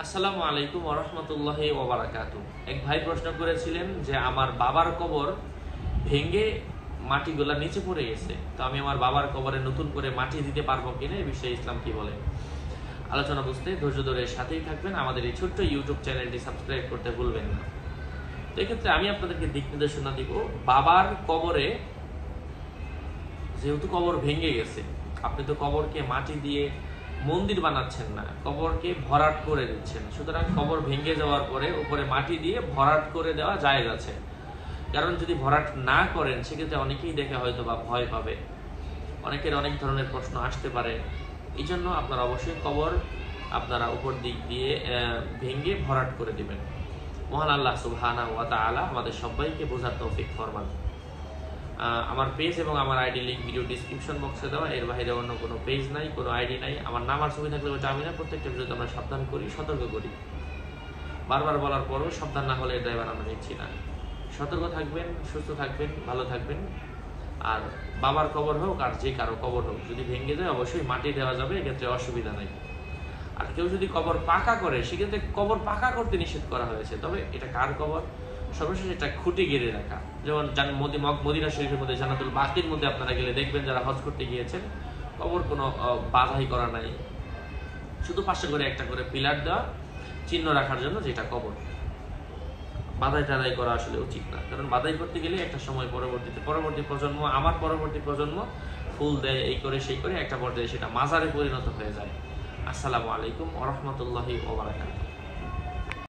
আসসালামু আলাইকুম ওয়া রাহমাতুল্লাহি ওয়া বারাকাতুহু। এক ভাই প্রশ্ন করেছিলেন যে আমার বাবার কবর ভেঙে মাটিগুলা নিচে পড়ে গেছে, তো আমি আমার বাবার কবরে নতুন করে মাটি দিতে পারবো কিনা, এই বিষয়ে ইসলাম কি বলে। আলোচনা বুঝতে ধৈর্য ধরে সাথেই থাকবেন, আমাদের এই ছোট্ট ইউটিউব চ্যানেলটি সাবস্ক্রাইব করতে ভুলবেন না। তো এক্ষেত্রে আমি আপনাদেরকে দিক নির্দেশনা দিব। বাবার কবরে যেহেতু কবর ভেঙে গেছে, আপনি তো কবরকে মাটি দিয়ে মন্দির বানাচ্ছেন না, কবরকে ভরাট করে দিচ্ছেন। সুতরাং কবর ভেঙে যাওয়ার পরে উপরে মাটি দিয়ে ভরাট করে দেওয়া জায়েজ আছে। কারণ যদি ভরাট না করেন সেক্ষেত্রে অনেকেই দেখে হয়তো বা ভয় পাবে, অনেকের অনেক ধরনের প্রশ্ন আসতে পারে। এই জন্য আপনারা অবশ্যই কবর আপনারা উপর দিক দিয়ে ভেঙে ভরাট করে দিবেন। মহান আল্লাহ সুবহানাহু ওয়া তাআলা আমাদের সবাইকে বোঝার তৌফিক ফরমান। আমার পেজ এবং আমার আইডি লিঙ্ক ভিডিও ডিসক্রিপশন বক্সে দেওয়া, এর বাইরে অন্য কোনো পেজ নাই, কোনো আইডি নাই। আমার নাম আর ছবি থাকলে ওটা আমি না, প্রত্যেকটা ভিডিওতে আমরা সাবধান করি, সতর্ক করি। বারবার বলার পরও সাবধান না হলে ড্রাইভার আমরা নিচ্ছি না। সতর্ক থাকবেন, সুস্থ থাকবেন, ভালো থাকবেন। আর বাবার কবর হোক আর যে কারো কবর হোক, যদি ভেঙে যায় অবশ্যই মাটি দেওয়া যাবে, এক্ষেত্রে অসুবিধা নেই। আর কেউ যদি কবর পাকা করে সেক্ষেত্রে কবর পাকা করতে নিষেধ করা হয়েছে। তবে এটা কার কবর, সর্বশেষ এটা খুঁটি গেড়ে রাখা। যেমন মদিনা শরীফের মধ্যে জান্নাতুল বাকির মধ্যে আপনারা গেলে দেখবেন, যারা হজ করতে গিয়েছেন, কবর কোনো বাধাই করা নাই, শুধু পাশে করে একটা করে পিলার দেওয়া চিহ্ন রাখার জন্য, যেটা কবর। বাধাই টাধাই করা আসলে উচিত না, কারণ বাধাই করতে গেলে একটা সময় পরবর্তী প্রজন্ম, আমার পরবর্তী প্রজন্ম ফুল দেয়, এই করে সেই করে একটা পর্যায়ে সেটা মাজারে পরিণত হয়ে যায়। আসসালামু আলাইকুম ওয়া রাহমাতুল্লাহি ওয়া বারাকাতুহু।